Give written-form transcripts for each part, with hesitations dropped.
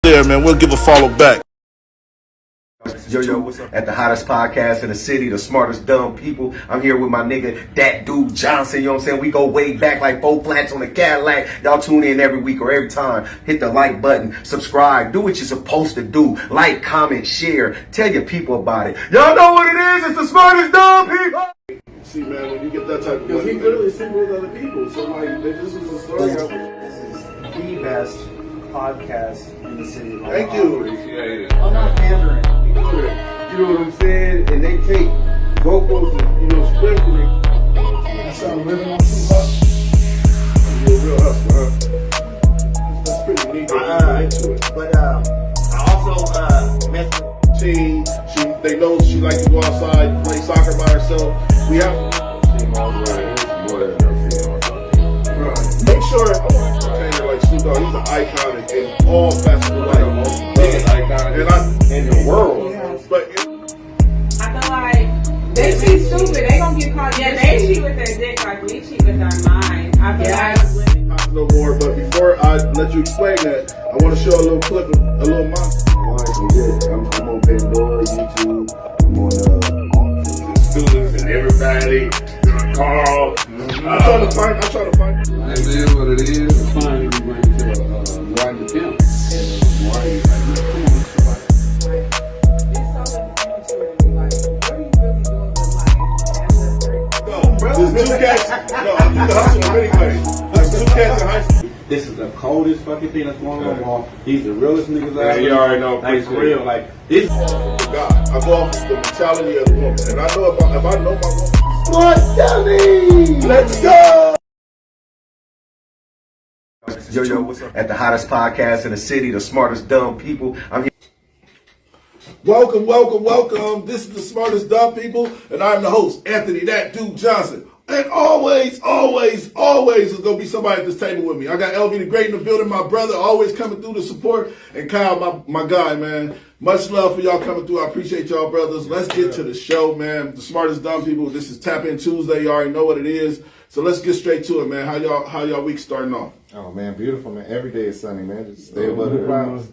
there, man. We'll give a follow back. Yo, what's up? At the hottest podcast in the city, the smartest dumb people. I'm here with my nigga, that dude Johnson. You know what I'm saying? We go way back like 4 flats on the Cadillac. Y'all tune in every week or every time. Hit the like button, subscribe, do what you're supposed to do. Like, comment, share, tell your people about it. Y'all know what it is. It's the smartest dumb people. See, man, when you get that type of Because he literally sing with other people. So, like, this is a story. This is the best podcast in the city of Thank you. I'm not pandering. You know what I'm saying? And they take vocals and, sprinkle it. That's how I'm living on Tupac. You're a real hustler, huh? That's pretty neat. Into it. But I also met Team, they know she likes to go outside, play soccer by herself. We have make sure like Snoop Dogg, he's an icon in all facets of life. In the world. But I feel like they cheat stupid. They gonna get caught. Yeah, they cheat with their dick like we cheat with our mind. I feel like women. no more. But before I let you explain that, I want to show a little clip, a little I'm on Pandora, YouTube. I'm on students and everybody, Carl. I'm trying to find. It is what it is. finally we went to Rodney Pimp. And Marty like, come on, somebody. It's so immature to be like, what are you really doing with life as a 30? There's two cats. No, you can hustle them anyway. There's two cats in high school. This is the coldest fucking thing that's going on. He's the realest niggas out there. You already know. Like, for real. Like, this. God, I go off the mentality of the woman, and I know if I know my woman. What, Johnny? Let's go. Yo, what's up? At the hottest podcast in the city, the smartest dumb people. I'm here. Welcome. This is the smartest dumb people, and I'm the host, Anthony, that dude Johnson. And always is gonna be somebody at this table with me. I got LB the Great in the building, my brother, always coming through to support, and Kyle, my guy, man. Much love for y'all coming through. I appreciate y'all, brothers. Let's get to the show, man. The smartest dumb people. This is Tap In Tuesday. You already know what it is. So let's get straight to it, man. How y'all week starting off? Oh man, beautiful man. Every day is sunny, man. Just stay above the clouds.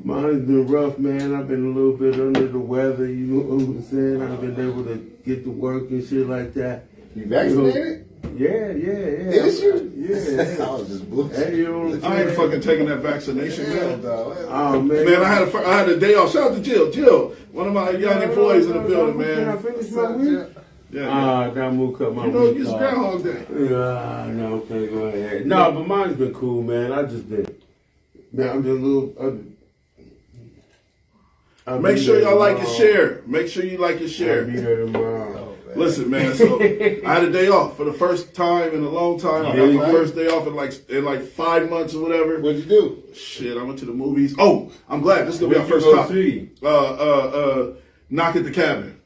Mine's been rough, man. I've been a little bit under the weather, you know what I'm saying? I've been able to get to work and shit like that. You vaccinated? Yeah. Is you? Yeah. I was just bullshit. Hey, you know what I'm saying? I ain't fucking taking that vaccination, man. Oh, man. Man, I had a day off. Shout out to Jill. Jill, one of my young employees in the building, Can I man. finish my week? Yeah. That move cut my You know, week it's off. Groundhog Day. No, okay, go ahead. No, but mine's been cool, man. I'm just a little. Make sure y'all like and share. Make sure you like and I'll share. be there tomorrow. Listen, man. So I had a day off for the first time in a long time. I got my first day off in like 5 months or whatever. What'd you do? Shit, I went to the movies. Oh, I'm glad. This is gonna be our first topic. Knock at the Cabin.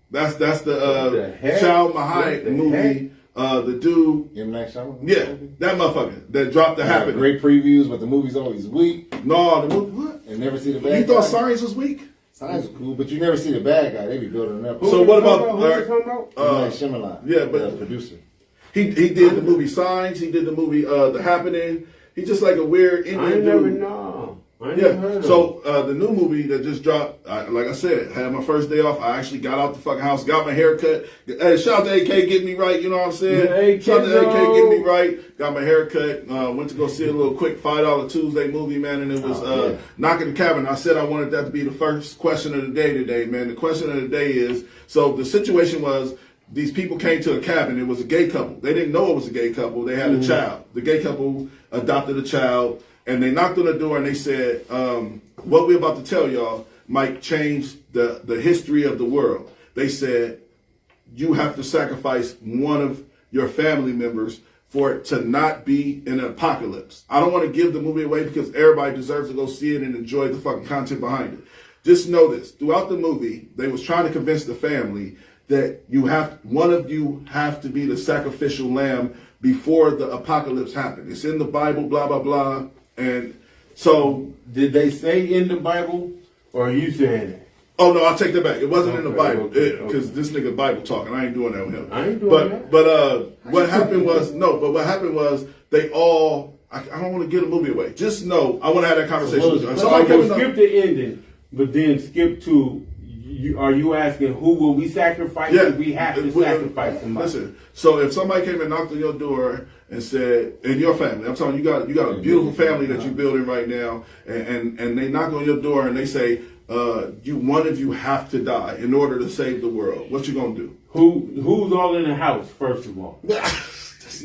That's the Chow Mahai movie. The dude. M. Night Shyamalan? Yeah, that motherfucker that dropped the Happen. Great previews, but the movie's always weak. No, the movie. What? And never see the bad You guy. thought Science was weak? Science is cool, but you never see the bad guy. They be building up. So what about? Who you talking about? M. Night Shyamalan. yeah, but- the producer. He did the movie Signs. He did the movie The Happening. He's just like a weird Indian I ain't dude. never know. I ain't never heard Yeah. of So the new movie that just dropped, like I said, had my first day off. I actually got out the fucking house, got my hair cut. Hey, shout out to AK, get me right. You know what I'm saying? Yeah, Shout out to AK, AK, get me right. Got my hair cut. Went to go see a little quick $5 Tuesday movie, man, and it was Knock at the Cabin. I said I wanted that to be the first question of the day today, man. The question of the day is, so the situation was, these people came to a cabin. It was a gay couple. They didn't know it was a gay couple. They had a child. The gay couple adopted a child, and they knocked on the door and they said, what we're about to tell y'all might change the history of the world. They said, you have to sacrifice one of your family members for it to not be an apocalypse. I don't want to give the movie away because everybody deserves to go see it and enjoy the fucking content behind it. Just know this. Throughout the movie, they was trying to convince the family that one of you have to be the sacrificial lamb before the apocalypse happened. It's in the Bible, blah, blah, blah. And so... Did they say in the Bible, or are you saying it? Oh, no, I'll take that back. It wasn't in the Bible. Okay. Because this nigga Bible talking. I ain't doing that with him. I ain't doing that. But what happened was, they all... I don't want to give the movie away. Just know I want to have that conversation with you. And So somebody came skip in, the ending, but then skip to. Are you asking who will we sacrifice? Yeah. If we have to sacrifice somebody. Listen, so if somebody came and knocked on your door and said, in your family, I'm telling you, you got a beautiful family that you're building right now, and they knock on your door and they say, one of you have to die in order to save the world. What you gonna do? Who's all in the house? First of all,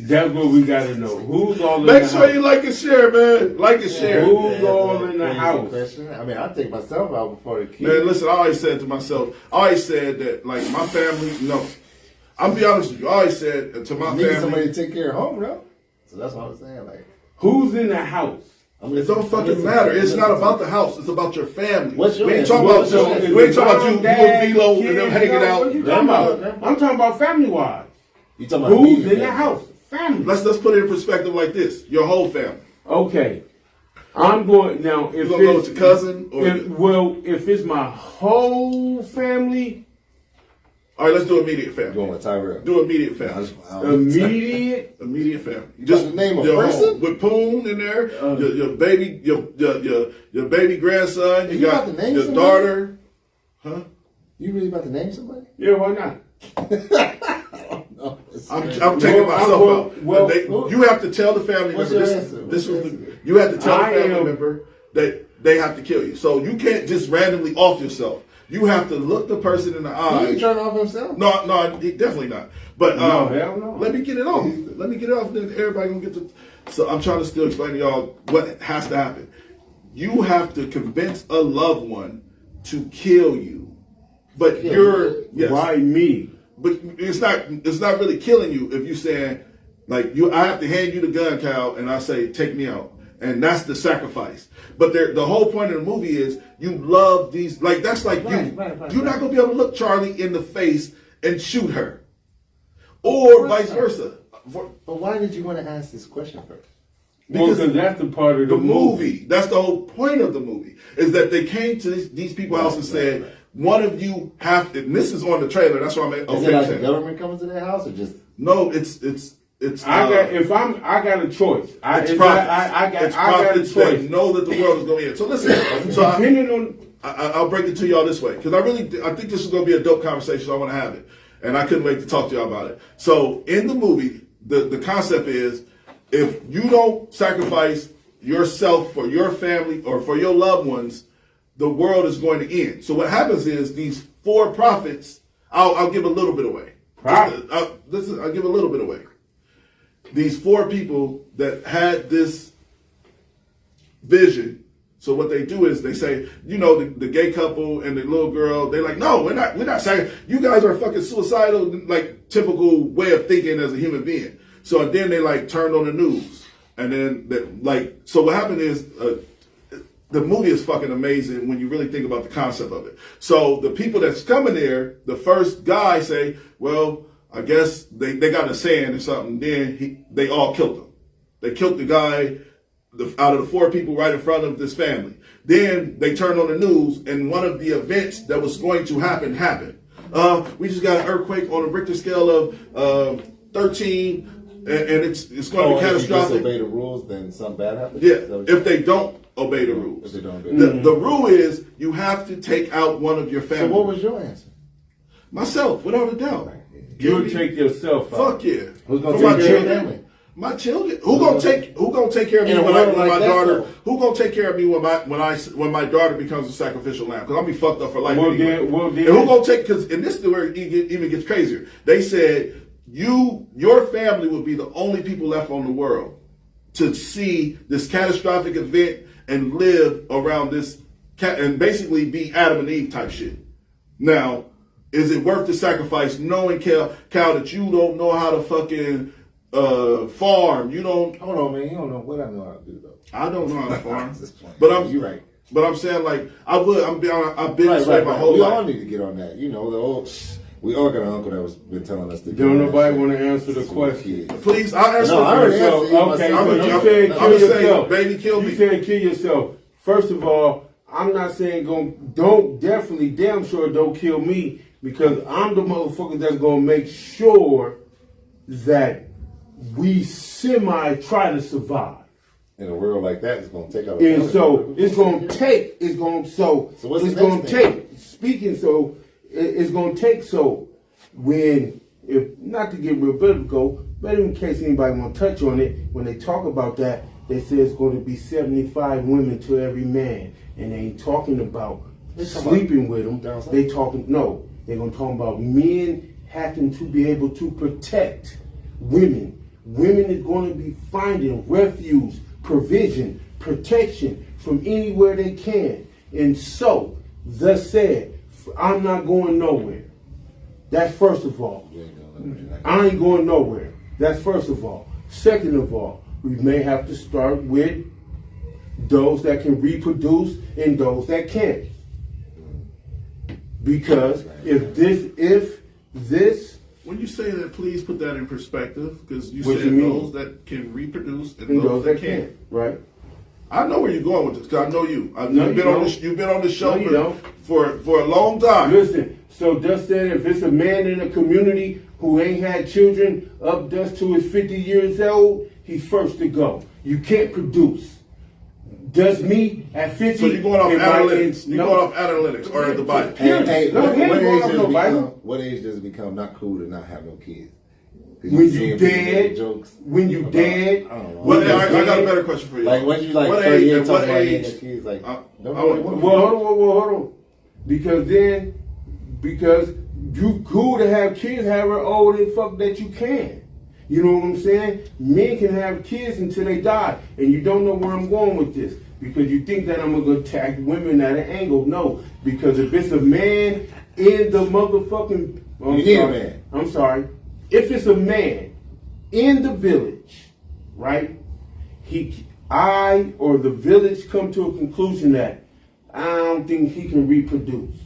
that's what we got to know. Who's all in Make the sure house? you like and share, man. Like and share. Who's all in the house? Question. I mean, I take myself out before the kids. Man, listen, I always said to myself, I always said that, like, my family, no. I'm be honest with you, I always said to my I need family, somebody to take care of home, bro. So that's what I'm saying. Like, Who's in the house? it don't fucking matter. It's not about the house. It's about your family. What's your we ain't answer? talking What's about your answer? we ain't talking about you Dad, and Velo and kids, them hanging What out. you talking about? I'm talking about family wise. you talking about Who's immediate in the family. house? Family. Let's put it in perspective like this. Your whole family. Okay. I'm going now. If You gonna go with your cousin or if it's my whole family, all right, let's do immediate Going family. with Tyrell. Do immediate family. immediate. Immediate family. Just name a your person? home. With Poon in there, your baby, your baby grandson. You You got about to name your somebody? daughter. Huh? You really about to name somebody? Yeah, why not? No. I'm taking myself out. well, You have to tell the family What's member. your This answer? was What's the, your answer? you have to tell the I family am- member that they have to kill you. So you can't just randomly off yourself. You have to look the person in the He eye. ain't trying off himself. No, definitely not. But No, hell no. let me get it off. Let me get it off. Then everybody gonna get to. So I'm trying to still explain to y'all what has to happen. You have to convince a loved one to kill you, but Kill you're you? yes. Why me? But it's not really killing you if you saying like I have to hand you the gun, Cal, and I say take me out, and that's the sacrifice. But the whole point of the movie is you love these that's like Right, you. right, You're not gonna be able to look Charlie in the face and shoot her, or vice versa. But why did you want to ask this question first? Because that's the part of The the movie. That's the whole point of the movie. Is that they came to these people's house and said, one of you have to, and this is on the trailer, that's why I'm Is it okay like the saying. government coming to their house or just? No, it's I got a choice. it's I prophets. got a Prophets that choice. know that the world is going to end. So listen, Depending on I'll break it to y'all this way, because I think this is going to be a dope conversation, so I want to have it. And I couldn't wait to talk to y'all about it. So in the movie, the concept is, if you don't sacrifice yourself for your family or for your loved ones, the world is going to end. So what happens is these 4 prophets, I'll give a little bit away. I'll give a little bit away. These 4 people that had this vision. So what they do is they say, the gay couple and the little girl, they're like, no, we're not saying, you guys are fucking suicidal, like typical way of thinking as a human being. So and then they turned on the news. And then so what happened is, the movie is fucking amazing when you really think about the concept of it. So the people that's coming there, the first guy say, well, I guess they got a saying or something. Then they all killed him. They killed the guy out of the 4 people right in front of this family. Then they turned on the news, and one of the events that was going to happen happened. We just got an earthquake on a Richter scale of 13, and it's going to be catastrophic. If you disobey the rules, then something bad happens? Yeah, Is that what you- if they don't obey the rules. If they don't obey The rule is you have to take out one of your So family. what was your answer? Myself, without a doubt. you'll take yourself out. Fuck yeah. Who's gonna For my take care of children. family? My children. Who gonna take care of me In a when world like my that, daughter? though. Who gonna take care of me when my daughter becomes a sacrificial lamb? Because I'll be fucked up for life. Well, anyway. then- well, then- and who gonna take? Because and this is where it even gets crazier. They said your family will be the only people left on the world to see this catastrophic event and live around this and basically be Adam and Eve type shit. Now, is it worth the sacrifice knowing, Cal, that you don't know how to fucking farm? You don't. Hold on, man. You don't know what I know how to do, though. I don't know how to farm. But you're right. But I'm saying I've been this way my whole We life. all need to get on that. The old. We all got an uncle that was been telling us to. Don't do nobody that want shit to answer the since we were question. kids. Please, I'll answer No, I already first. answered. So, okay, I'm so gonna- you I'm said I'm kill just saying, yourself. baby, kill me. You said kill yourself. First of all, I'm not saying damn sure don't kill me, because I'm the motherfucker that's gonna make sure that we try to survive. in a world like that, it's gonna take out. And so it's gonna take. It's gonna so. So what's it's the gonna next thing? take. Speaking so, it's gonna take so when if not to get real biblical, but in case anybody want to touch on it, when they talk about that, they say it's going to be 75 women to every man, and they ain't talking about sleeping with them. They talking no. They're gonna talk about men having to be able to protect women. Women is going to be finding refuge, provision, protection from anywhere they can. And so, thus said, I'm not going nowhere. That's first of all. I ain't going nowhere. That's first of all. Second of all, we may have to start with those that can reproduce and those that can't. Because if this When you say that, please put that in perspective, because you What said you mean? those that can reproduce and and those that can't. can't, right? I know where you're going with this, because I know you. No, You've been you on don't. you've been on the show No, you don't. for a long time. Listen, so just saying if it's a man in a community who ain't had children up just to his 50 years old, he's first to go. You can't produce. Just me at 50. So you're going off and analytics. my- You're no. going off analytics or the Bible. Hey, No, we ain't going off no Bible. what age does it become not cool to not have no kids? 'Cause When see you people dead, making jokes when you about- dead, I don't know. Well, when I you got a dead. better question for you. Like when you like What 38 age- talking what about having age- no kids, like I don't want- really want Well, hold on. Because you cool to have kids, however old and fuck that you can. You know what I'm saying? Men can have kids until they die, and you don't know where I'm going with this because you think that I'm gonna attack women at an angle. No, because if it's a man in the motherfucking, You need a man. I'm sorry. If it's a man in the village, right? I or the village come to a conclusion that I don't think he can reproduce.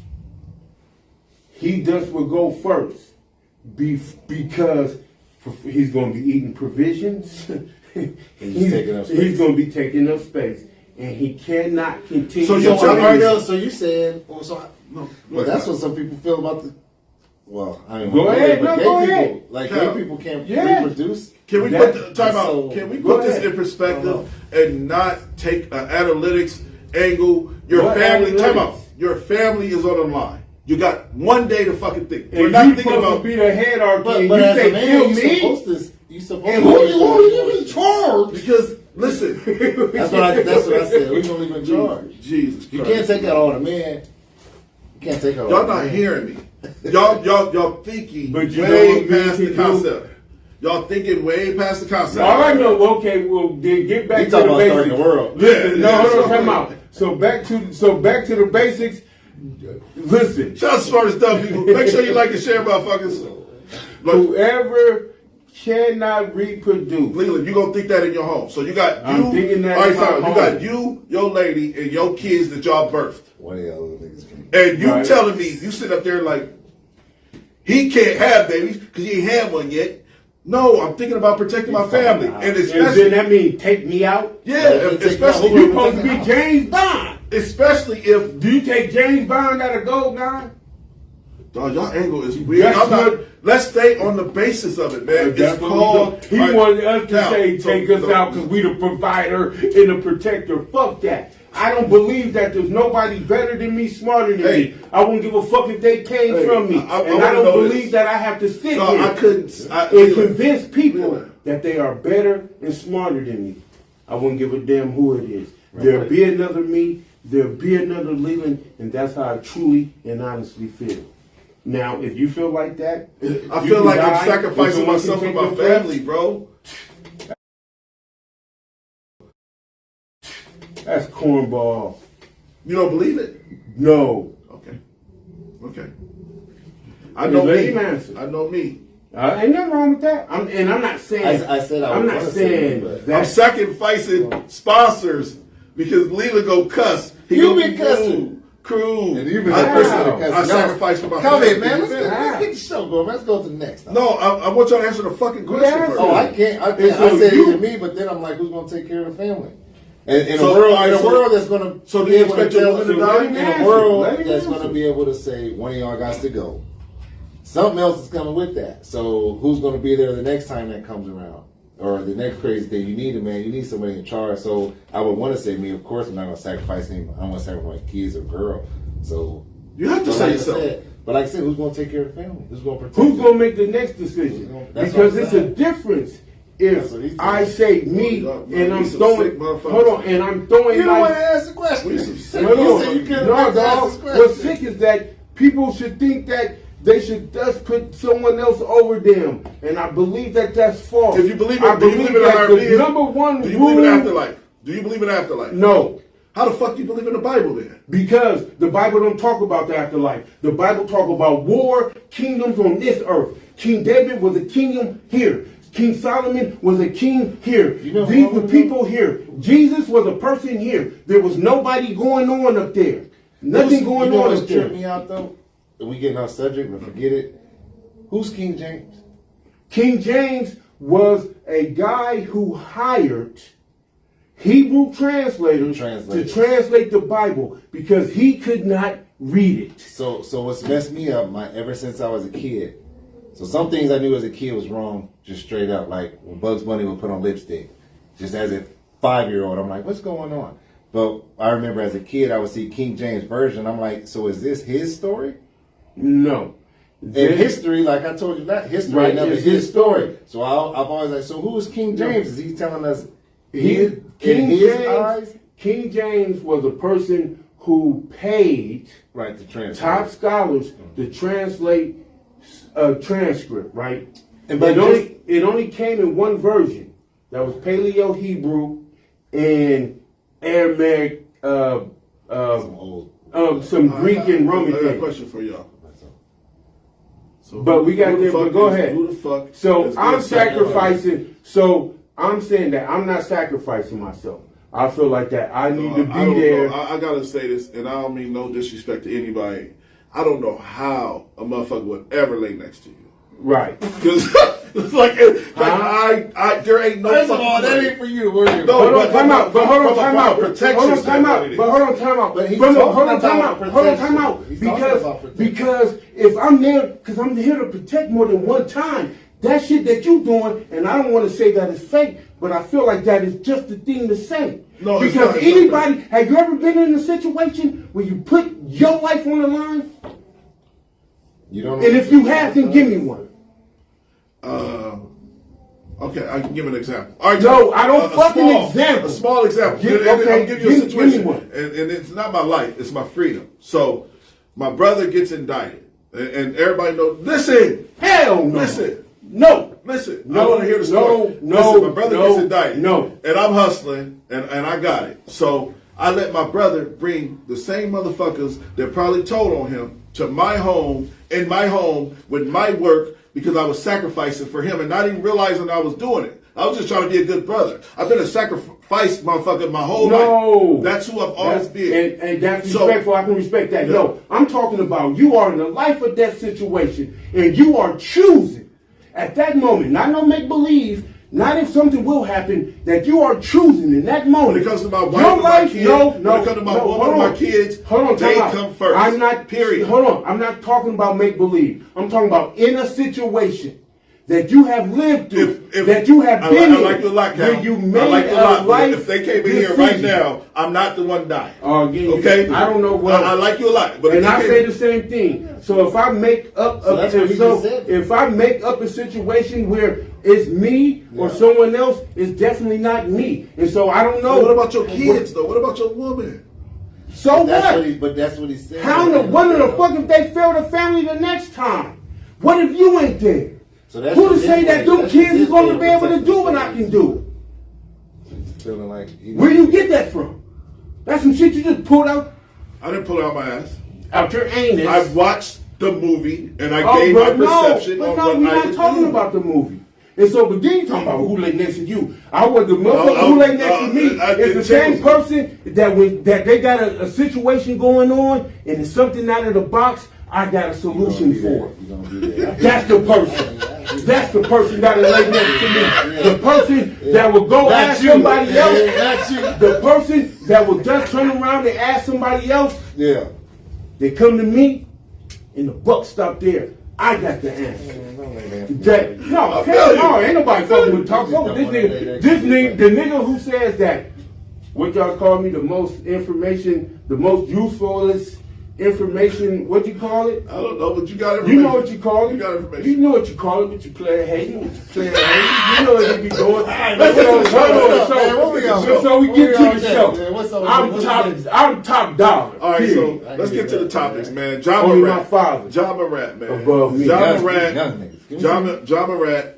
He just will go first because he's going to be eating provisions. taking up space. He's going to be taking up space, and he cannot continue. So So, you're telling me- so you saying? Well, No, well, that's what some people feel about the. Well, I ain't Go gonna ahead, but no, gay go people, ahead. like Cal. gay people can't Yeah. reproduce. Can we That- put the time out? so- Can we Go put this ahead. in perspective and not take an analytics angle? Your What family, time analytics? out. Your family is on the line. You got one day to fucking think. And We're you not thinking supposed about. to be the hierarchy, But, and but you as say a man, kill you me. supposed to. You supposed And to. who you in charge? Because listen, That's what I said. We're gonna leave him in charge. Jesus Christ. You can't take out all the men. You can't take out all Y'all the not men. hearing me. Y'all thinking But you know way what men past the can do? concept. Y'all thinking way past the concept. All right, no, okay, well then get back You to talking the about basics. starting the world. Listen, Yeah, no, hold on, yeah. time out. So back to the basics. Listen, Shout out to smart as dumb people. Make sure you like and share, motherfuckers. Look, whoever cannot reproduce, Leland, you gonna think that in your home. So you got you. I'm thinking that all right, in my so you home. got you, your lady, and your kids that y'all birthed. One of y'all little niggas can. And you Right. telling me, you sit up there like, he can't have babies because he ain't had one yet. No, I'm thinking about protecting my family. And and especially, then that means take me out. yeah, especially, You supposed to be James Bond. especially if, Do you take James Bond out of Gold Nine? dog, y'all angle is weird. That's I'm not, what- let's stay on the basis of it, man. It's That's what called. he all right, wanted us to now, say so- take us so- out because we the provider and the protector. Fuck that. I don't believe that there's nobody better than me, smarter than Hey. me. I won't give a fuck if they came Hey, from me. I and I wanna don't know believe this. that I have to sit No, here I couldn't. and convince people Leland. that they are better and smarter than me. I wouldn't give a damn who it is. There'll be another me, there'll be another Leland, and that's how I truly and honestly feel. Now, if you feel like that, I you feel can like die, I'm sacrificing someone myself can for take my your place. family, bro. That's cornball. You don't believe it? No. Okay. I know Let me. him answer. I know me. Ain't nothing wrong with that. I'm not saying. I said I I'm would not wanna say saying that, but- that. I'm sacrificing sponsors because Leland go cuss. He You gonna been cussing. Crew. And you've been I, listen, cussing. I sacrifice for my Come family. in, man. Let's Wow. get the show going. Let's go to the next. No, I want y'all to answer the fucking question Yeah. first. Oh, I can't. And I so said you- either me, but then I'm like, who's gonna take care of the family? And in So, a world, all right, in a so- world that's gonna so do be you able to expect your tell, woman to in die? a world Let him that's answer. gonna be able to say one of y'all got to go. Something else is coming with that. So who's gonna be there the next time that comes around? or the next crazy thing, you need a man, you need somebody in charge. So I would want to say me, of course I'm not gonna sacrifice him. I don't want to sacrifice my kids or girl. So You have to but say like I yourself. said- But like I said, who's gonna take care of the family? Who's gonna protect Who's them? gonna make the next decision? That's Because what I'm it's a saying. difference That's if what he's I say me Oh, and man, I'm we some throwing. sick motherfuckers. Hold on, and I'm throwing. You don't want like, to ask the question. We some sick Hold You on. said you couldn't No, ask dog. this question. What's sick is that people should think that they should just put someone else over them, and I believe that that's false. If you believe I it, do you believe in a that higher the being? number one Do you rule. believe in afterlife? Do you believe in afterlife? No. How the fuck do you believe in the Bible then? Because the Bible don't talk about the afterlife. The Bible talk about war, kingdoms on this earth. King David was a kingdom here. King Solomon was a king here. You know These who were people here. Jesus was a person here. There was nobody going on up there. Nothing going you know on what's up there. tripping me out though? And we getting off subject, but forget it. Who's King James? King James was a guy who hired Hebrew translators to translate the Bible because he could not read it. So what's messed me up, ever since I was a kid. So some things I knew as a kid was wrong, just straight up. Like when Bugs Bunny would put on lipstick, just as a 5-year-old, I'm like, what's going on? But I remember as a kid, I would see King James version. I'm like, so is this his story? No. In history, like I told you, that history Right, ain't never it's his his story. So I've always like, so who is King James? Is he telling us in King his James, eyes? King James was a person who paid Right, to translate. top scholars to translate a transcript, right? And But but it only came in one version. That was Paleo Hebrew and Aramaic, some old. some Greek and Roman I got a things. question for y'all. So But we got who the there, fuck but go is- ahead. Who the fuck? So is I'm being sacrificed? sacrificing. So I'm saying that I'm not sacrificing myself. I feel like that I need to I don't be there. know. I gotta say this, and I don't mean no disrespect to anybody. I don't know how a motherfucker would ever lay next to you. Right. Because it's like I there ain't no First of fucking all, that way. ain't for you to worry about. No, Hold on, time out. But hold on, from a- time from a out. protection Hold on, time standpoint, out. it is. But hold on, time out. But he's Hold talking on, time about out. Hold on, time out. protection. He's talking about protection. Because if I'm there, because I'm here to protect more than one time. That shit that you doing, and I don't want to say that it's fake, but I feel like that is just the thing to say. No, it's because not, it's anybody, have you ever been in a situation where you put your life on the line? You don't know. And if you have, then give me one. Okay, I can give an example. All right, No, I don't fucking example. A small example. Give- And okay, I'll give you a give me situation, one. and it's not my life; it's my freedom. So, my brother gets indicted, and everybody knows. Listen, Hell no. listen, No. listen. I No, want to hear the no, story. no, Listen, my brother no, gets indicted. no. And I'm hustling, and I got it. So I let my brother bring the same motherfuckers that probably told on him to my home, in my home, with my work, because I was sacrificing for him and not even realizing I was doing it. I was just trying to be a good brother. I've been a sacrifice motherfucker my whole No. life. That's who I've always been. And that's So- respectful. I can respect that. Yeah. No, I'm talking about you are in a life or death situation, and you are choosing at that moment, not no make believe, not if something will happen, that you are choosing in that moment. When it comes to my wife Your and my life, kids, no, when no, it comes to my no, woman hold and my on. kids, Hold on, they time out. come first. I'm not. Period. Hold on. I'm not talking about make believe. I'm talking about in a situation that you have lived through, that you have been I in, like you a lot, Cal. where you made I like you a a lot. But life if they came in here right decision. now, I'm not the one dying. Again, Okay? I don't know what. I like you a lot. But And if I they say came- the same thing. So if I make up So that's what he just said. if I make up a situation where it's me or someone else, it's definitely not me. And so I don't know. But what about your kids, though? What about your woman? So That's what? what he. But that's what he said. How in the what in the fuck if they fail the family the next time? What if you ain't there? So that's Who to just say his that way- them that's kids just is his going way to of be able to protecting do his what I family. can do? Feeling like he Where you get that from? That's some shit you just pulled out I didn't pull it out my ass. your anus. I watched the movie and I Oh, gave my but no, perception but on no, what we're I not would talking do. about the movie. And so, but then you talking about who lay next to you. I was the motherfucker I- who lay next to me. I It's did the same too. person that they got a situation going on and it's something out of the box. I got a solution for it. You gonna do that? That's the person. That's the person that is lay next to me. The person that will go That's ask you. somebody else. Yeah, that's you. The person that will just turn around and ask somebody else. Yeah. They come to me, and the buck stop there. I got the answer. That, No, hell no, ain't nobody fucking with talk over this nigga. The nigga who says that, what y'all call me, the most information, the most usefulest information, what you call it? I don't know, but you got information. You know what you call it? You got information. You know what you call it, but you play hating, what you play hating. You know what you be doing. So we get to the show. I'm top dollar. All right, so let's get to the topics, man. Ja Only my Morant. father. Ja Morant, man. Above me. Ja Young Morant. niggas. Ja Morant.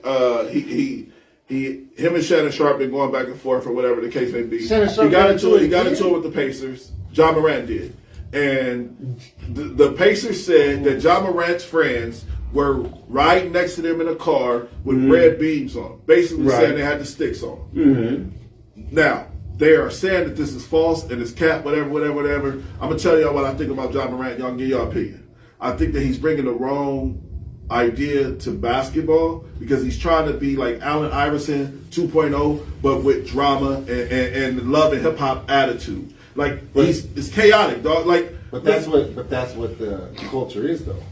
Him and Shannon Sharp been going back and forth or whatever the case may be. Shannon Sharp He got into did? it with the Pacers. Ja Morant did, and the Pacers said that Ja Morant's friends were riding next to them in a car with red beams on, basically saying they had the sticks on. Now, they are saying that this is false and it's cap, whatever. I'm going to tell y'all what I think about Ja Morant. Y'all can give y'all opinion. I think that he's bringing the wrong idea to basketball because he's trying to be like Allen Iverson 2.0, but with drama and love and hip hop attitude. Like, it's chaotic, dog. Like, But that's what the culture is, though.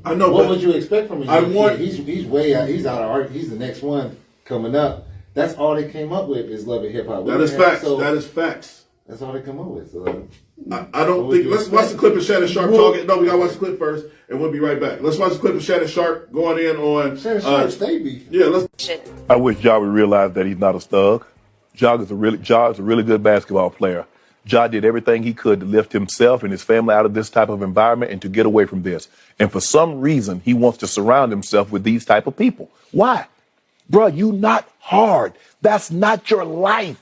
I know. What would you expect from a young want. kid? He's way out. He's out of art. He's the next one coming up. That's all they came up with is love and hip hop. That is facts. That is facts. That's all they come up with. So, I don't think. Let's watch the clip of Shannon Sharp talking. No, we gotta watch the clip first, and we'll be right back. Let's watch the clip of Shannon Sharp going in on. Shannon Sharp stay beefing. Yeah, let's. I wish Ja would realize that he's not a thug. Ja is a really good basketball player. Ja did everything he could to lift himself and his family out of this type of environment and to get away from this. And for some reason, he wants to surround himself with these type of people. Why? Bruh, you not hard. That's not your life.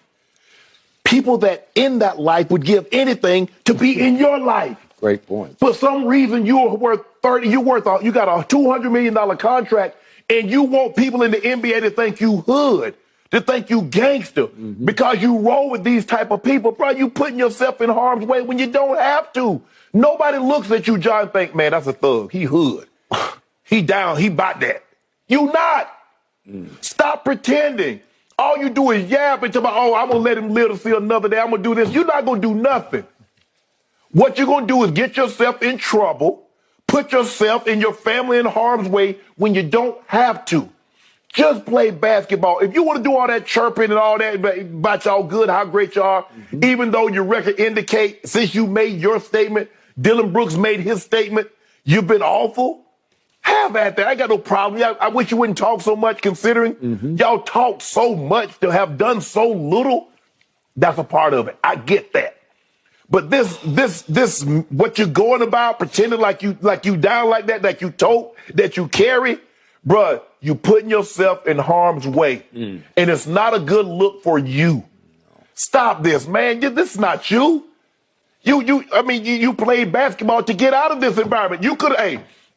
People that in that life would give anything to be in your life. Great point. For some reason, you're worth 30. You got a $200 million contract, and you want people in the NBA to think you hood, to think you gangster, because you roll with these type of people. Bro, you putting yourself in harm's way when you don't have to. Nobody looks at you, John, and think, man, that's a thug. He hood. He down. He about that. You not. Stop pretending. All you do is yap and talk about, oh, I'm going to let him live to see another day. I'm going to do this. You're not going to do nothing. What you're going to do is get yourself in trouble, put yourself and your family in harm's way when you don't have to. Just play basketball. If you want to do all that chirping and all that about y'all good, how great you are, even though your record indicate, since you made your statement, Dylan Brooks made his statement, you've been awful, have at that. I got no problem. I wish you wouldn't talk so much considering y'all talk so much to have done so little. That's a part of it. I get that. But this, what you're going about, pretending like you down like that you tote, that you carry, bruh, you putting yourself in harm's way. And it's not a good look for you. Stop this, man. This is not you. You played basketball to get out of this environment. You could,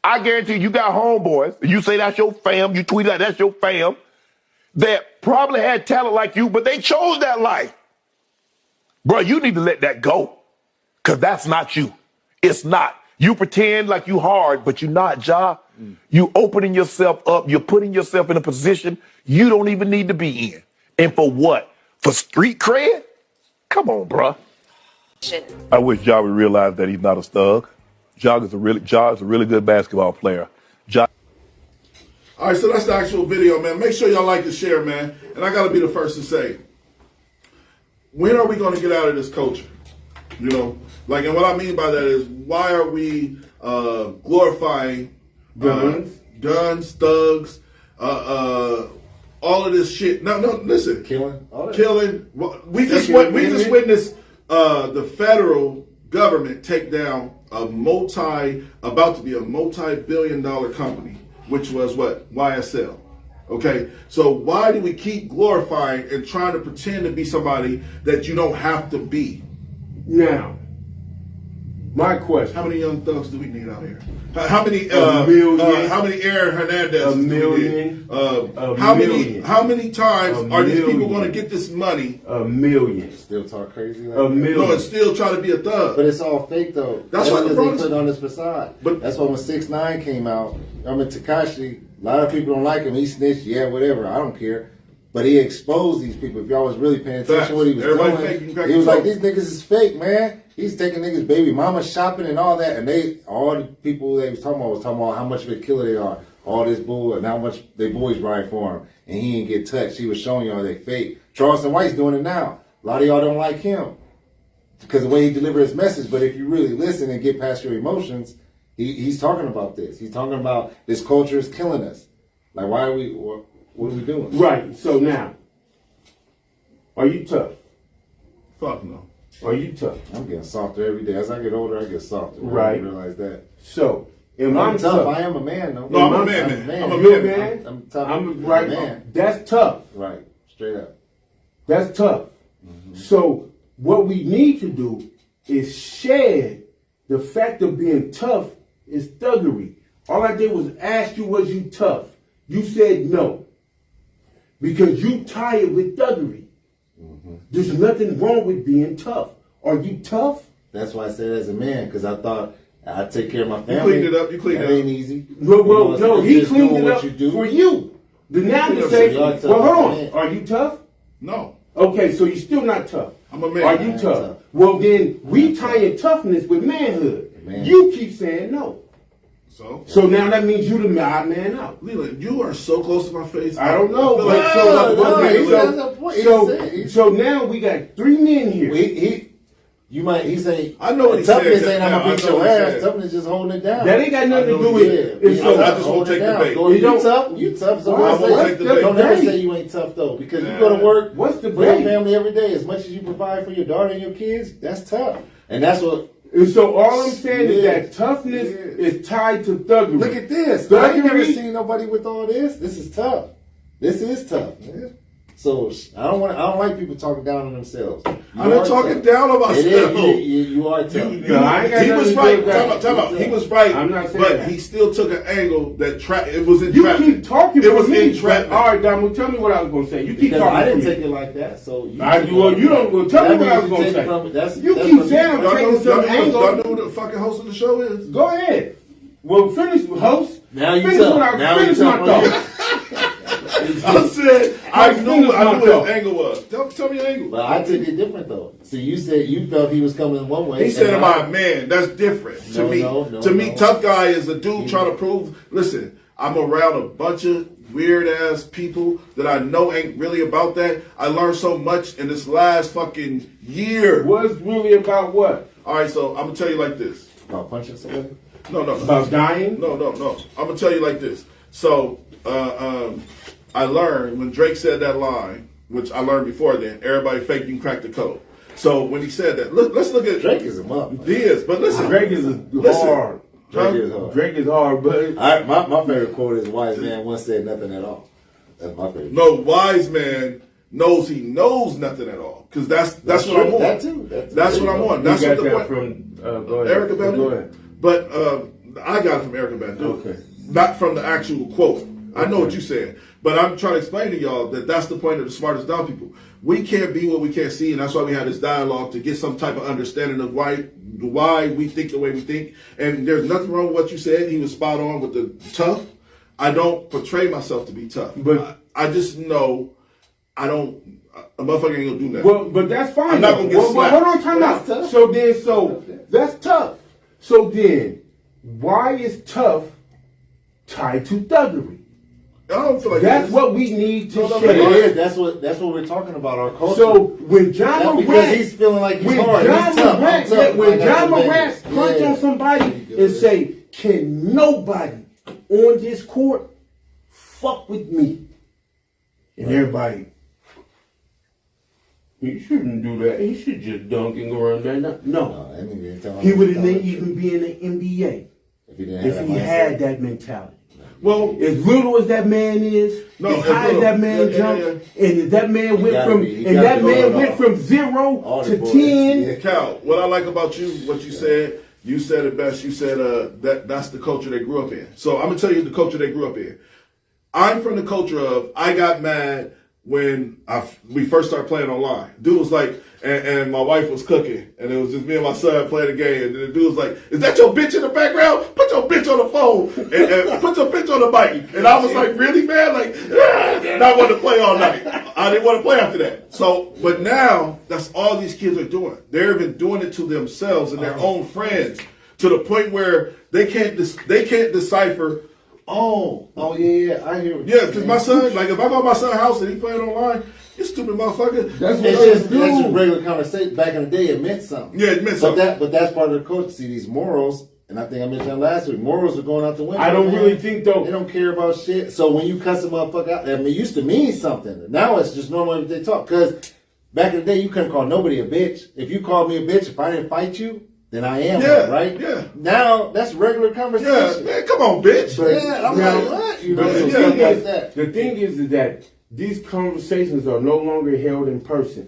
I guarantee you got homeboys. You say that's your fam. You tweet out that's your fam that probably had talent like you, but they chose that life. Bro, you need to let that go. Because that's not you. It's not. You pretend like you hard, but you're not, Ja. You opening yourself up. You're putting yourself in a position you don't even need to be in. And for what? For street cred? Come on, bruh. I wish Ja would realize that he's not a thug. Ja is a really good basketball player. Ja. All right, so that's the actual video, man. Make sure y'all like and share, man. And I got to be the first to say, when are we going to get out of this culture? You know, like, and what I mean by that is, why are we glorifying guns, thugs, all of this shit? No, listen. Killing. We just witnessed the federal government take down about to be a multi-billion-dollar company, which was what? YSL. Okay, so why do we keep glorifying and trying to pretend to be somebody that you don't have to be? Now, my question: how many young thugs do we need out here? How many? Million. How many Aaron Hernandez? A million. How many times are these people going to get this money? A million. Still talk crazy like A that? million. No, and still try to be a thug. But it's all fake though. That's what the they problem is. put on this facade. But that's why when 6ix9ine came out, Tekashi, a lot of people don't like him. He snitched, yeah, whatever. I don't care. But he exposed these people. If y'all was really paying attention to what he was Everybody fake, you doing, he was like, these niggas is fake, man. He's taking niggas' baby mama shopping and all that. And all the people they was talking about how much of a killer they are. All this bull and how much they boys ride for him. And he didn't get touched. He was showing y'all they fake. Charleston White's doing it now. A lot of y'all don't like him because the way he delivers his message. But if you really listen and get past your emotions, he's talking about this. He's talking about this culture is killing us. Like, what are we doing? Right. So now, are you tough? Fuck no. Are you tough? I'm getting softer every day. As I get older, I get softer. Right. I realize that. So, I'm tough. I am a man, though. No, I'm a man. I'm a You're man. I'm tough. I'm right. Man. That's tough. Right. Straight up. That's tough. So what we need to do is shed the fact of being tough is thuggery. All I did was ask you, was you tough? You said no. Because you tired with thuggery. There's nothing wrong with being tough. Are you tough? That's why I said as a man, because I thought I'd take care of my family. You cleaned it up. That ain't easy. Well, no, he just cleaned doing it what up you do. for you. The now cleaned to up say, so you're tough well, hold as a on. man. Are you tough? No. Okay, so you're still not tough. I'm a man. Are you I am tough? tough. Well, then we tying toughness with manhood. Man. You keep saying no. So now that means you the odd man out. Leland, you are so close to my face. I don't know, feel but like- so now we got 3 men here. He say, I know what he toughness said. ain't I'm Yeah, gonna beat I know your what he ass. said. Toughness just holding it down. That ain't got nothing to do with it. It's I so, just won't take the bait. You don't- tough. You tough. So Well, I won't take the bait. don't never bait. say you ain't tough though, because you go to work. What's the for your bait? family every day? As much as you provide for your daughter and your kids, that's tough. And that's what. And so all I'm saying is Yeah. that toughness Yeah. is tied to thuggery. Look at this. I ain't never Thuggery- seen nobody with all this. This is tough. This is tough, man. So I don't like people talking down on themselves. I'm not talking down on myself. It is. You are tough. No, I ain't got He nothing was to do right. with that. Time out. He was right. I'm not saying but that. he still took an angle that it was You entrapment. keep talking It for was me. entrapment. All right, Damo, tell me what I was going to say. You keep Because talking I didn't for me. take it like that. So you You don't. Well, tell me what I was going to say. You keep saying I'm Y'all taking know some y'all angle. know who the fucking host of the show is? Go ahead. Well, finish, host. Now you finish tough. what I Now finish you my tough. thought. I said I knew finish my what thought. his angle was. Tell me your angle. But I took it different though. See, you said you felt he was coming one way. He said, and "Am I a man?" That's different to No, me. no, to me, no. tough guy is a dude trying to prove. Listen, I'm around a bunch of weird ass people that I know ain't really about that. I learned so much in this last fucking year. Was really about what? All right, so I'm gonna tell you like this. About punching somebody? No. About dying? No. I'm gonna tell you like this. So I learned when Drake said that line, which I learned before then. Everybody fake, you can crack the code. So when he said that, let's look at Drake is a mother. He is, but listen, Drake is Listen. hard. Drake is hard. Drake is hard, but My favorite quote is "Wise man once said nothing at all." That's my favorite. no wise man knows he knows nothing at all, because that's what true. I'm on. That too. That's what I'm on. That's you what got the that point. from go ahead. Erica Badu. Go ahead. But I got it from Erica Badu. Okay. Not from the actual quote. I know what you said, but I'm trying to explain to y'all that that's the point of the smartest dumb people. We can't be what we can't see, and that's why we had this dialogue to get some type of understanding of why we think the way we think. And there's nothing wrong with what you said. He was spot on with the tough. I don't portray myself to be tough, But- I just know a motherfucker ain't gonna do that. Well, but that's fine. I'm not gonna get well, slapped. hold on, time That's out. tough. So that's tough. So then, why is tough tied to thuggery? I don't feel like That's it is. what we need to But it share. is. That's what we're talking about. Our culture. So when John That's because Morant, he's feeling like he's when hard. John He's tough. Morant, I'm tough. when I got John the Morant Vegas. punch Yeah. on somebody and say, "Can nobody on this court fuck with me?" And everybody, he shouldn't do that. He should just dunk and go around there. No, No, that nigga ain't telling he me would have to never tell even be in the NBA if he didn't if have he that had mindset. that mentality. Well, As little as that man is, No, as as high as little. that man Yeah, jumped, yeah. and if that man went gotta from be. He and gotta that be man going went off. from 0 All to the boys, 10. yeah. Cal, what I like about you, what you said it best. You said that's the culture they grew up in. So I'm gonna tell you the culture they grew up in. I'm from the culture of I got mad, when we first started playing online. Dude was like, and my wife was cooking, and it was just me and my son playing the game. And the dude was like, "Is that your bitch in the background? Put your bitch on the phone and put your bitch on the mic." And I was like, "Really, man?" Like, and I wanted to play all night. I didn't want to play after that. So, but now that's all these kids are doing. They're even doing it to themselves and their own friends, to the point where they can't decipher. Oh, yeah, I hear what Yeah, because my son, like, if I go to my son's house and he playing online, you stupid motherfucker. That's what That's I do. just regular conversation. Back in the day, it meant something. Yeah, it meant something. But that's part of the culture. See, these morals, and I think I mentioned that last week, morals are going out the window. I don't man. really think, though. They don't care about shit. So when you cuss a motherfucker out, I mean, it used to mean something. Now it's just normal everyday talk. Because back in the day, you couldn't call nobody a bitch. If you called me a bitch, if I didn't fight you, then I am Yeah, one, right? yeah. Now that's regular Yeah, conversation. man, come on, bitch. Yeah, I'm Now, like, what? You know, but the stuff thing like is, that. the thing is that these conversations are no longer held in person.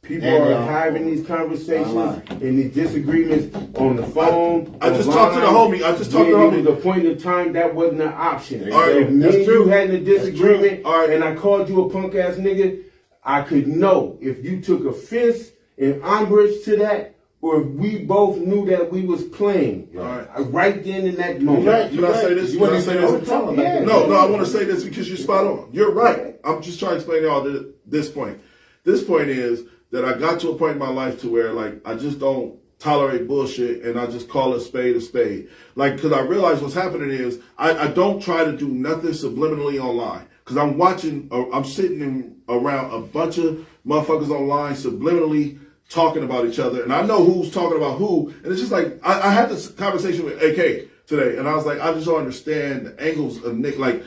People And, are having these conversations online. and these disagreements on the phone. I just online. talked to the homie. I just talked to the When homie. it was a point in time that wasn't an option. All right, If me that's and true. you had a disagreement All right. and I called you a punk ass nigga, I could know if you took offense and umbrage to that, or if we both knew that we was playing. Right then in that moment. Right. Can I say this? You Can I wouldn't say even know this? what I'm talking about. No, I want to say this because you're spot on. You're right. I'm just trying to explain to y'all this point. This point is that I got to a point in my life to where, like, I just don't tolerate bullshit and I just call a spade a spade. Like, because I realize what's happening is I don't try to do nothing subliminally online. Because I'm sitting around a bunch of motherfuckers online subliminally talking about each other, and I know who's talking about who, and it's just like I had this conversation with AK today, and I was like, I just don't understand the angles of Nick. Like,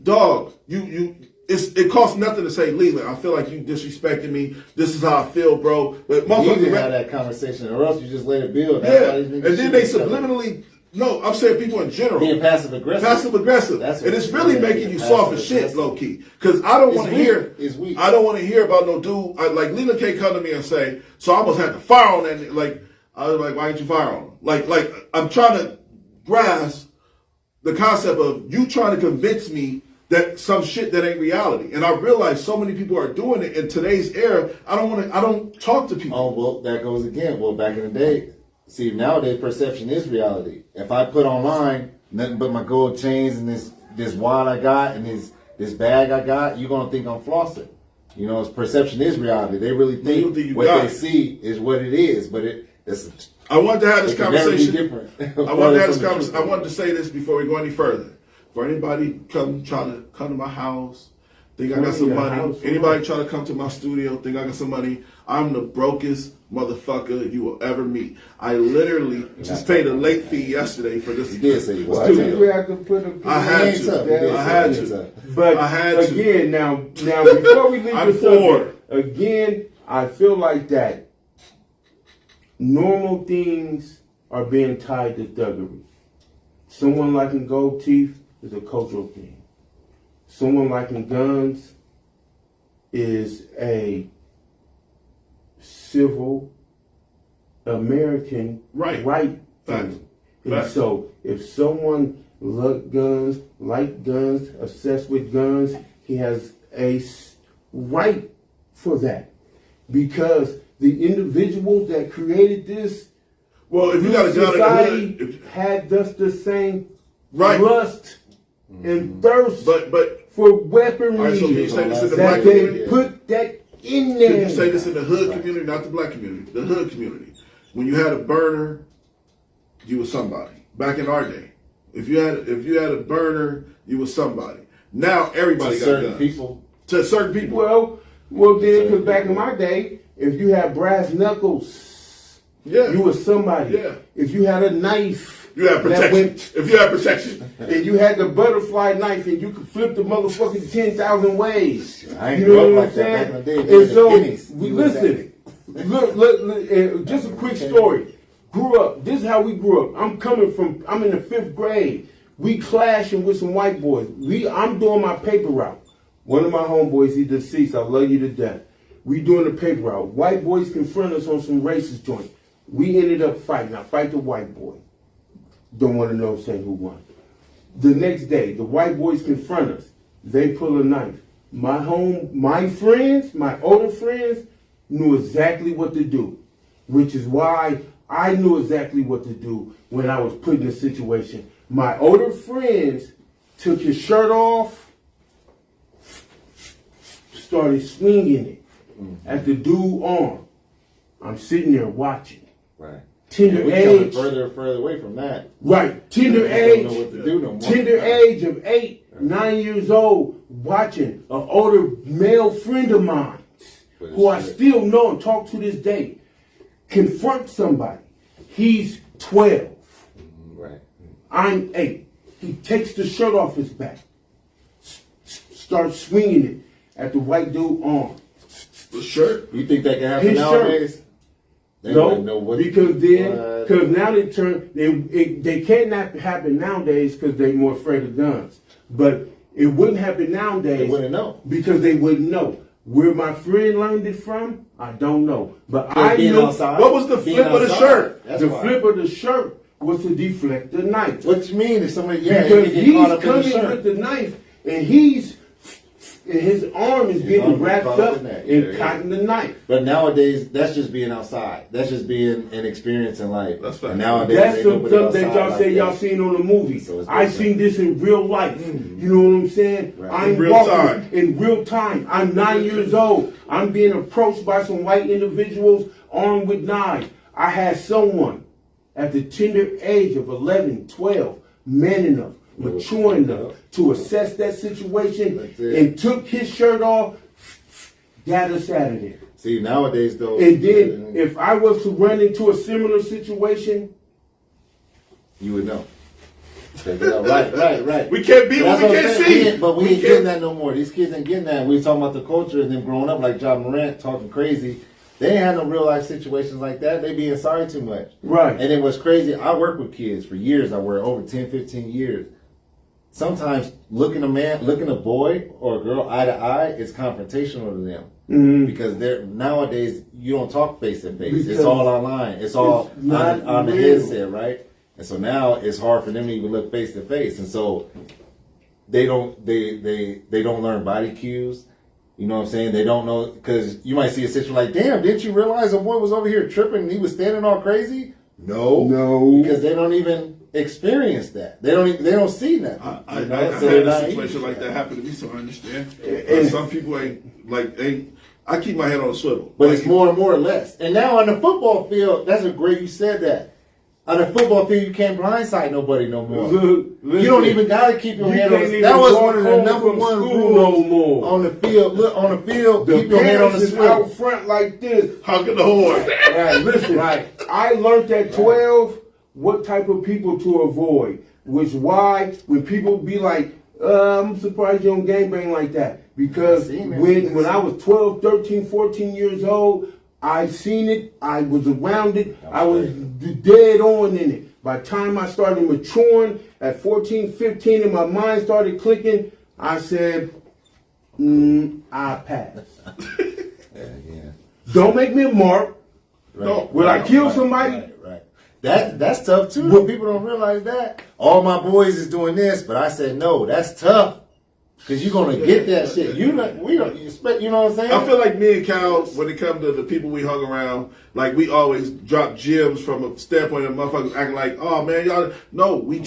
dog, it costs nothing to say, Leland, I feel like you disrespected me. This is how I feel, bro. But You motherfuckers, didn't have that conversation, or else you just let it build. That's yeah, why these and niggas then they shoot each other. subliminally. No, I'm saying people in general. Being passive aggressive. Passive aggressive, That's and what it's really yeah, making you passive soft as shit, aggressive. low key. Because I don't It's want to weak. hear. It's weak. I don't want to hear about no dude. Like Leland can't come to me and say, "So I almost had to fire on that." Like I was like, "Why didn't you fire on him?" Like I'm trying to grasp the concept of you trying to convince me that some shit that ain't reality. And I realize so many people are doing it in today's era. I don't talk to people. Oh, well, that goes again. Well, back in the day, see, nowadays perception is reality. If I put online nothing but my gold chains and this wallet I got and this bag I got, you're gonna think I'm flossing. You know, perception is reality. They really You think think you what got they it. see is what it is, but it's I wanted to have this it can never be conversation. different. I wanted to have this conversation. I wanted to say this before we go any further. For anybody trying to come to my house, think I got some money. Anybody trying to come to my studio, think I got some money. I'm the brokest motherfucker you will ever meet. I literally just paid a late fee yesterday for this You did say you was. Dude, you have to put a I had Hands to. up. You did I say had hands to. up. But I had to. again, now before we leave I'm the poor. subject, again, I feel like that normal things are being tied to thuggery. Someone liking gold teeth is a cultural thing. Someone liking guns is a civil American Right. thing. Facts. And Facts. so if someone like guns, obsessed with guns, he has a right for that. Because the individuals that created this Well, if you got a gun in the society hood, had just the same Right. lust and thirst but for weaponry all right, so can you say this in the that black they community? put that in there. Can you say this in the hood community, not the black community, the hood community? When you had a burner, you was somebody. Back in our day, if you had a burner, you was somebody. Now everybody got certain guns. people. To certain people. Well, then, because back in my day, if you had brass knuckles, Yeah. you was somebody. Yeah. If you had a knife, You have that protection. went- If you have protection. and you had the butterfly knife, and you could flip the motherfucking 10,000 ways. I ain't You grew know up what like I'm that saying? back in the day. They And had the so, guineas. we You was listen. Look, just a quick story. Grew up. This is how we grew up. I'm in the 5th grade. We clashing with some white boys. I'm doing my paper route. One of my homeboys, he's deceased. I love you to death. We doing the paper route. White boys confront us on some racist joint. We ended up fighting. I fight the white boy. Don't want to know say who won. The next day, the white boys confront us. They pull a knife. my friends, my older friends, knew exactly what to do, which is why I knew exactly what to do when I was put in a situation. My older friends took his shirt off, started swinging it at the dude's arm. I'm sitting there watching. Right. Tender we age. Further and further away from that. Right. Tender They don't know age. what to do no more. Tender age of 8, 9 years old, watching an older male friend of mine, who I still know and talk to this day, confront somebody. He's 12. Right. I'm 8. He takes the shirt off his back, starts swinging it at the white dude's arm. The shirt. You think that can happen His nowadays? shirt. They No, wouldn't know what because what- now they can't happen nowadays because they're more afraid of guns. But it wouldn't happen nowadays. They wouldn't know. Because they wouldn't know. Where my friend learned it from, I don't know. But Like I being knew. outside. What was the Being flip of the outside. shirt? That's The why. flip of the shirt was to deflect the knife. What you mean if somebody Because you get caught he's up in the coming shirt? with the knife and his arm is His getting arm is wrapped caught up up in that. and Yeah, yeah. caught in the knife. But nowadays, that's just being outside. That's just being an experience in life. That's fact. And nowadays, That's ain't something nobody that y'all outside say like y'all that. seen on the movie. So it's I different. seen this in real life. You know what I'm saying? Right. I'm In real walking time. in real time. I'm 9 years old. I'm being approached by some white individuals armed with knives. I had someone at the tender age of 11, 12, man enough, mature enough to assess that situation That's it. and took his shirt off, got us out of there. See, nowadays, though. And then if I was to run into a similar situation, you would know. Check it out. Right. We can't be what That's we what I'm can't saying. see. We ain't- But we ain't can't- getting that no more. These kids ain't getting that. We was talking about the culture and them growing up like Ja Morant talking crazy. They ain't had no real life situations like that. They being sorry too much. Right. And it was crazy. I worked with kids for years. I worked over 10, 15 years. Sometimes looking a boy or a girl eye to eye is confrontational to them. Mm-hmm. Because they're nowadays you don't talk face to face. It's Because all online. It's all it's not on the real. headset, right? And so now it's hard for them to even look face to face. And so they don't learn body cues. You know what I'm saying? They don't know, because you might see a situation like, damn, didn't you realize a boy was over here tripping and he was standing all crazy? No. Because they don't even experience that. They don't see nothing. I you know? had So they're a not situation used to like that. that happen to me, so I understand. Some people ain't. I keep my head on a swivel. But Like, it's more and more or less. And now on the football field, that's a great, you said that. On the football field, you can't blindside nobody no more. Look, You don't even gotta keep your You head on. can't even That was walk one of the home number from one school rules no more. on the field. Look on the field, the keep your head on the parents is swivel. out front like this. honking the horn. Right, Listen, right. I learned at 12 what type of people to avoid. Which why when people be like, I'm surprised you don't gangbang like that. Because I seen it. when I was 12, 13, 14 years old, I seen it, I was around it, I was dead on in it. By the time I started maturing at 14, 15 and my mind started clicking, I said, I pass. Yeah. Don't make me a mark. Right. Will I kill somebody? Right. That's tough too. But people don't realize that. All my boys is doing this, but I said no. That's tough. Cause you're gonna get that shit. We don't expect. You know what I'm saying? I feel like me and Cal, when it comes to the people we hung around, like we always drop gems from a standpoint of motherfuckers acting like, oh man, y'all. No, we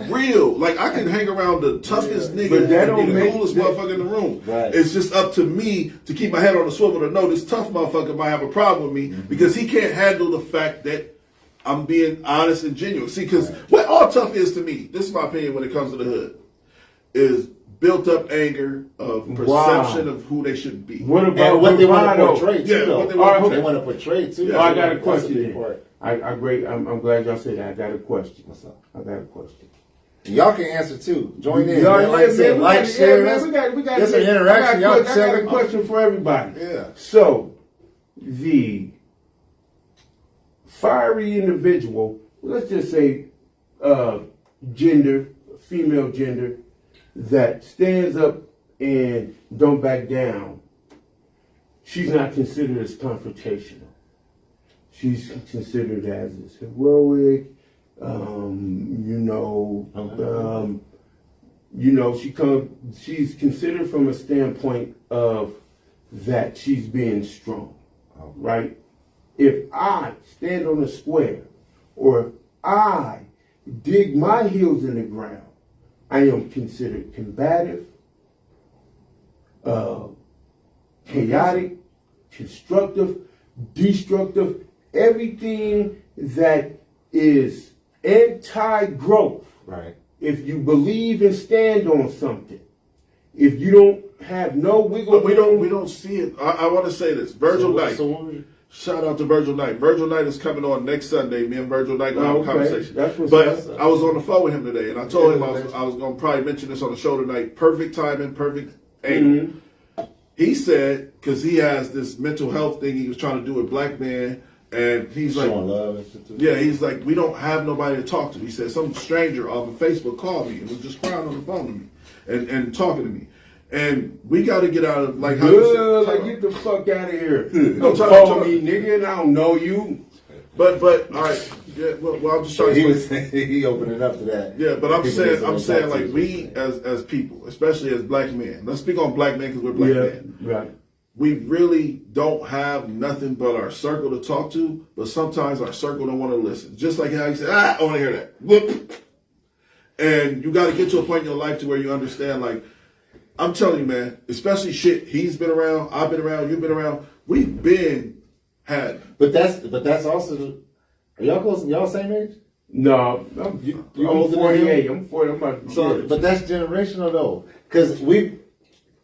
real. Like I can hang around the toughest nigga But that and be don't the make coolest that- motherfucker in the room. Right. It's just up to me to keep my head on the swivel to know this tough motherfucker might have a problem with me because he can't handle the fact that I'm being honest and genuine. See, because what all tough is to me, this is my opinion when it comes to the hood, is built up anger of perception of who they should be. What about And what they want to bravado? portray too, Yeah, though. what they wanna portray. They want to portray too. Yeah. Oh, I got a That's question. big Then. part. I'm glad y'all said that. I got a question. What's up? I got a question. Y'all can answer too. Join in. Y'all, man. Like I said, we like, got- share. man, This we got There's an interaction. Y'all I got a chilling. question for everybody. Yeah. So, the fiery individual, let's just say gender, female gender, that stands up and don't back down, she's not considered as confrontational. She's considered as heroic, You know, she's considered from a standpoint of that she's being strong, right? If I stand on a square or if I dig my heels in the ground, I am considered combative, chaotic, constructive, destructive, everything that is anti-growth. Right. If you believe and stand on something, if you don't have no wiggle But we room, don't see it. I want to say this. Virgil Knight. Shout out to Virgil Knight. Virgil Knight is coming on next Sunday. Me and Virgil Knight gonna have a conversation. That's what's but up. I was on the phone with him today, and I told him I was gonna probably mention this on the show tonight. Perfect timing, perfect angle. Mm-hmm. He said because he has this mental health thing he was trying to do with black men, and he's like, Showing love and shit too. yeah, he's like, we don't have nobody to talk to. He said some stranger off of Facebook called me and was just crying on the phone to me and talking to me. And we got to get out of like how you said, like get the fuck out of here. No, Don't talk- call me nigga, and I don't know you. But all right, yeah. Well, I'm just trying He to. was he opened it up to that. Yeah, but I'm People saying just don't talk like to we each as people, especially as black men. Let's speak on black men because we're black men. Right. We really don't have nothing but our circle to talk to, but sometimes our circle don't want to listen. Just like how you say, I want to hear that. Whoop. And you got to get to a point in your life to where you understand, like, I'm telling you, man, especially shit he's been around, I've been around, you've been around. We've been had. But that's also. Are y'all close? Y'all same age? No, You I'm older than 48. him? I'm 40. I'm about So, yeah. but that's generational though, because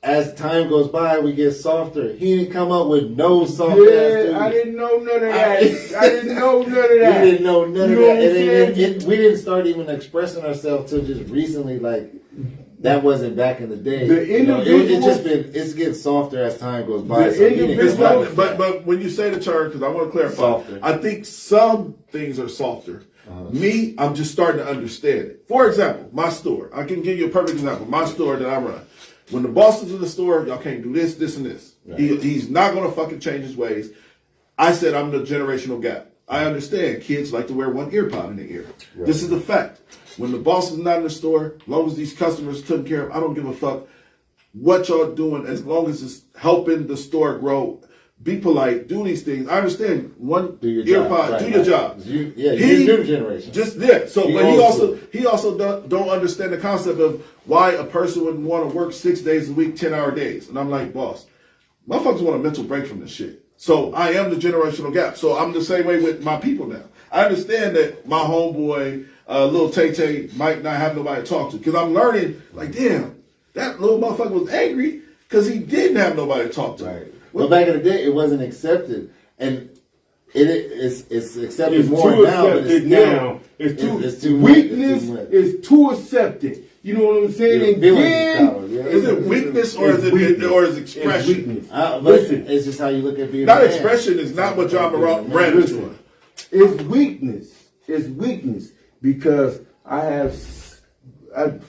as time goes by, we get softer. He didn't come up with no soft ass dudes. I didn't know none of that. I didn't know none of We that. didn't know none You of know that. what I'm And saying? we didn't start even expressing ourselves till just recently. Like that wasn't back in the day. The You know, individual- it's getting softer as time goes by. The So he didn't It's come individual- up with not, but when you say the term, because I want to clarify, Softer. I think some things are softer. Me, I'm just starting to understand it. For example, my store. I can give you a perfect example. My store that I run. When the boss is in the store, y'all can't do this, this, and this. Right. He's not going to fucking change his ways. I said I'm the generational gap. I understand kids like to wear one ear pod in their ear. Right. This is the fact. When the boss is not in the store, as long as these customers taken care of, I don't give a fuck what y'all doing as long as it's helping the store grow. Be polite, do these things. I understand one Do your ear job, pod, right, do your right. job. You're new generation. Just yeah. So, He but he old also school. he also don't understand the concept of why a person would want to work 6 days a week, 10-hour days. And I'm like, boss, motherfuckers want a mental break from this shit. So I am the generational gap. So I'm the same way with my people now. I understand that my homeboy, little Tay might not have nobody to talk to because I'm learning. Like, damn, that little motherfucker was angry because he didn't have nobody to talk to. Right. But back in the day, it wasn't accepted, and it's accepted It's more too now. But it's accepted still, now. It's too much. weakness It's too much. is too accepted. You know what I'm saying? Your And feelings then power, yeah. Is it weakness or It's is it weakness. or is It's expression? weakness. But Listen, it's just how you look at being. Not a man. expression is not what Ja Morant ran listen. into. It's weakness. It's weakness because I'm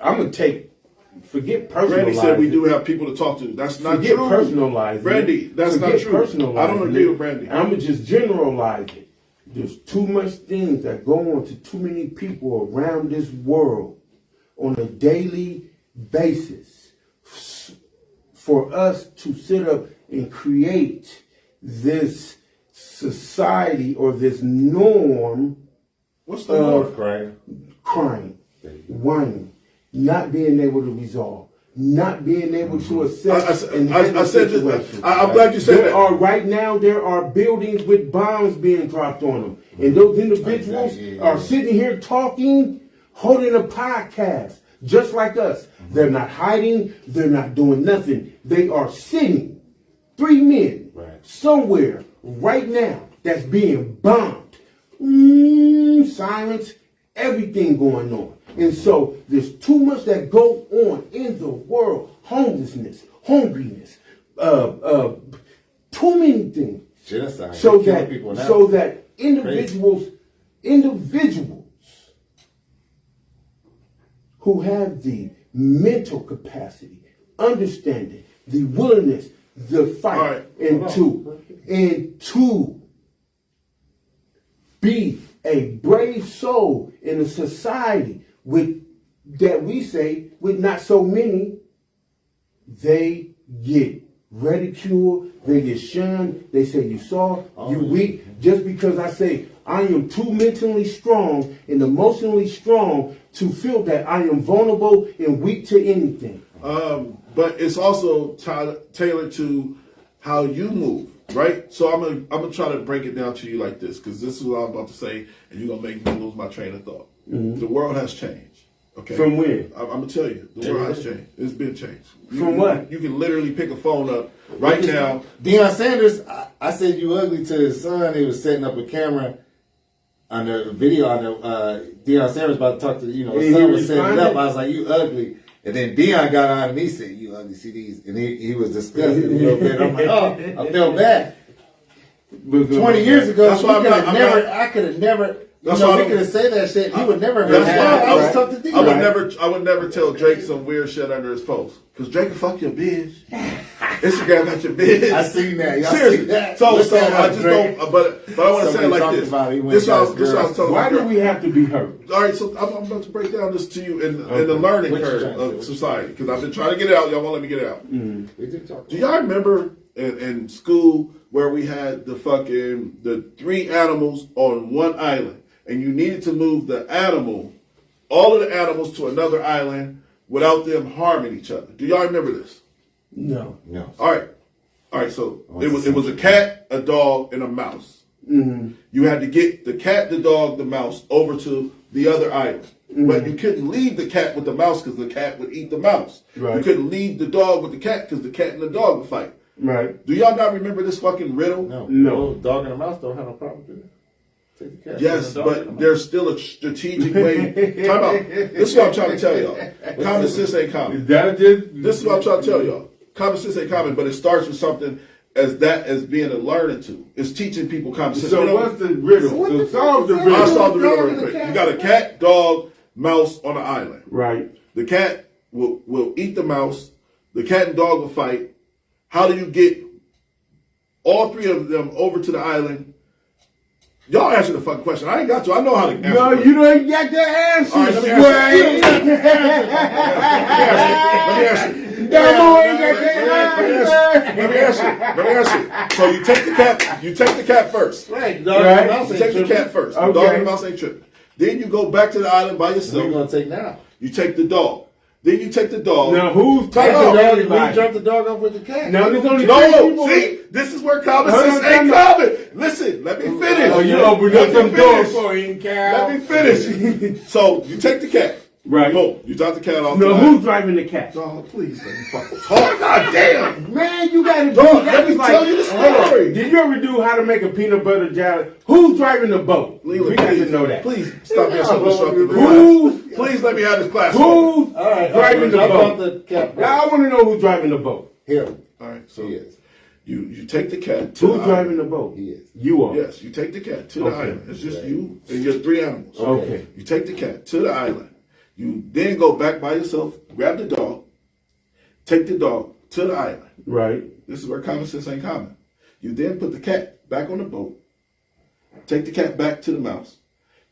gonna take. Forget personalizing. Randy said we do have people to talk to. That's not Forget true. personalizing. Brandy, that's Forget not true. personalizing I don't agree it. with Brandy. I'm gonna just generalize it. There's too much things that go on to too many people around this world on a daily basis for us to sit up and create this society or this norm What's the norm? crying, whining, not being able to resolve, not being able to assess and handle I said this. situations. I'm glad you said that. Right now there are buildings with bombs being dropped on them, and those individuals Exactly, yeah. are sitting here talking, holding a podcast, just like us. They're not hiding. They're not doing nothing. They are sitting, 3 men, somewhere right now that's being bombed. Sirens, everything going on. And so there's too much that go on in the world. Homelessness, hungriness, too many things. Genocide. So Killing that people now. so that individuals who have the mental capacity, understanding, the willingness, the fight, All right. and to be a brave soul in a society with that we say with not so many, they get ridiculed, they get shunned, they say you soft, you weak, just because I say I am too mentally strong and emotionally strong to feel that I am vulnerable and weak to anything. But it's also tailored to how you move, right? So I'm gonna try to break it down to you like this, because this is what I'm about to say, and you're gonna make me lose my train of thought. Mm-hmm. The world has changed. Okay. From when? I'm gonna tell you, the world has changed. It's been changed. From what? You can literally pick a phone up right now. Deion Sanders, I said you ugly to his son. He was setting up a camera on the video. On the Deion Sanders about to talk to his son was setting it up. I was like, you ugly. And then Deion got on and he said, you ugly CDs. And he was disgusted a little bit. I'm like, oh, I felt bad. 20 years ago, That's why I could have never. That's we why could have said that shit. He would never have That's had why I was tough to Deion. I would never tell Drake some weird shit under his post, because Drake can fuck your bitch. Instagram got your bitch. I seen that. Y'all Seriously. seen that. So Look at I just Drake. don't. But I want to say it like Somebody this. talked about it. He went This and got was his I girl. was telling Why my do we have to be hurt? All right, so I'm about to break down this to you in the learning What you curve trying to of say? society, because I've been trying to get it out. Y'all won't let me get it out. We did talk. Do y'all remember in school where we had the 3 animals on one island, and you needed to move all of the animals to another island without them harming each other? Do y'all remember this? No. No. All right. So it was a cat, a dog, and a mouse. Mm-hmm. You had to get the cat, the dog, the mouse over to the other island. Mm-hmm. But you couldn't leave the cat with the mouse because the cat would eat the mouse. Right. You couldn't leave the dog with the cat because the cat and the dog would fight. Right. Do y'all not remember this fucking riddle? No. Dog and a mouse don't have no problem with it. Take the cat. Yes, but there's still a strategic way. Time out. This is what I'm trying to tell y'all. Common sense ain't common. This is what I'm trying to tell y'all. Common sense ain't common, but it starts with something as being a learning tool. It's teaching people common sense. So what's the riddle? So solve the riddle. I'll solve the riddle real quick. You got a cat, dog, mouse on an island. Right. The cat will eat the mouse. The cat and dog will fight. How do you get all 3 of them over to the island? Y'all answer the fucking question. I ain't got to. I know how to answer. No, you don't got the answer. All right, let me answer. Let me answer. So you take the cat. You take the cat first. Right. You take the cat first. Okay. The dog and the mouse ain't tripping. Then you go back to the island by What are yourself. you gonna take now? You take the dog. Then you take the dog. Now who's Time taking out. the dog? You jump the dog off with the cat. No, there's only 3 No, people. see, this is where common Hold sense on, ain't time out. common. Listen, let me finish. Oh, you opened Let up me some doors finish. for him, Cal. Let me finish. So you take the cat. Right. Boom. You drop the cat off. No, the who's driving the cat? Dog, please let me fucking talk. God damn. Man, you gotta do Dog, that. let me tell you the story. Did you ever do how to make a peanut butter jelly? Who's driving the boat? Leland, we got please, to know that. Please stop being so disruptive. Who's Please let me have this class. who's driving the I brought boat? the cat. Now I want to know who's driving the boat. Him. All right, so He is. you take the cat to Who's the driving island. the boat? He is. You are. Yes, you take the cat to the Okay. island. It's just you and your 3 animals. Okay. You take the cat to the island. You then go back by yourself, grab the dog, take the dog to the island. Right. This is where common sense ain't common. You then put the cat back on the boat, take the cat back to the mouse.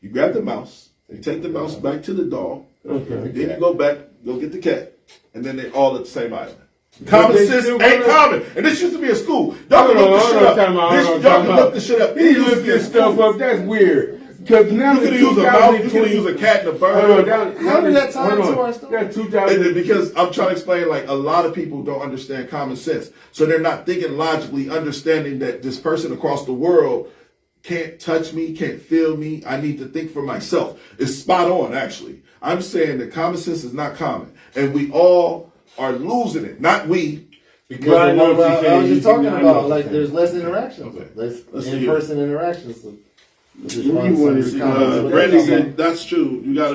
You grab the mouse, you take the mouse back to the dog. Okay. Then you go back, go get the cat, and then they all at the same island. Common they sense still ain't gonna- common. And this used to be a school. Y'all can Hold on, look this shit up. time out, hold on, Y'all time can out. look this shit up. He looked this stuff up. That's weird. Because now You could have used a mouse, you could have used a cat and a bird. How did that tie into our story? That's 2000. Because I'm trying to explain, like, a lot of people don't understand common sense. So they're not thinking logically, understanding that this person across the world can't touch me, can't feel me. I need to think for myself. It's spot on, actually. I'm saying that common sense is not common. And we all are losing it. Not we. Because Right, I know what you're I saying. was just talking I know about, what like, you're there's less interactions. Okay. Less Let's see in-person interactions. So, You wanted to Brandon said, that's true. You got to